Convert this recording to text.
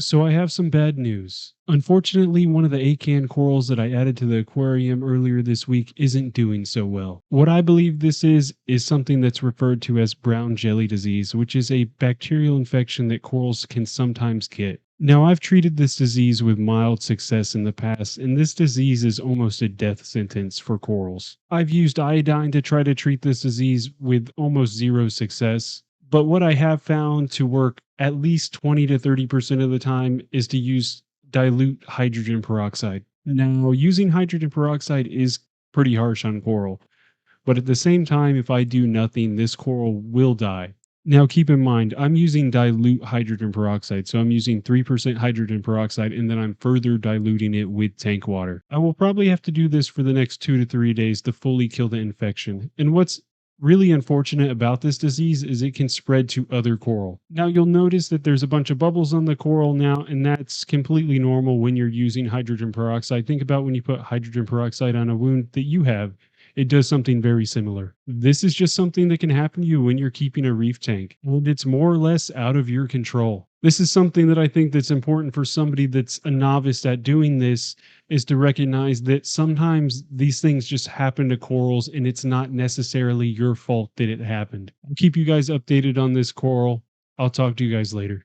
So I have some bad news. Unfortunately, one of the Acan corals that I added to the aquarium earlier this week isn't doing so well. What I believe this is something that's referred to as brown jelly disease, which is a bacterial infection that corals can sometimes get. Now, I've treated this disease with mild success in the past, and this disease is almost a death sentence for corals. I've used iodine to try to treat this disease with almost zero success. But what I have found to work at least 20 to 30% of the time is to use dilute hydrogen peroxide. Now, using hydrogen peroxide is pretty harsh on coral, but at the same time, if I do nothing, this coral will die. Now, keep in mind, I'm using dilute hydrogen peroxide. So I'm using 3% hydrogen peroxide and then I'm further diluting it with tank water. I will probably have to do this for the next 2 to 3 days to fully kill the infection. And what's really unfortunate about this disease is it can spread to other coral. Now, you'll notice that there's a bunch of bubbles on the coral now, and that's completely normal when you're using hydrogen peroxide. Think about when you put hydrogen peroxide on a wound that you have, it does something very similar. This is just something that can happen to you when you're keeping a reef tank, and it's more or less out of your control. This is something that I think that's important for somebody that's a novice at doing this, is to recognize that sometimes these things just happen to corals and it's not necessarily your fault that it happened. I'll keep you guys updated on this coral. I'll talk to you guys later.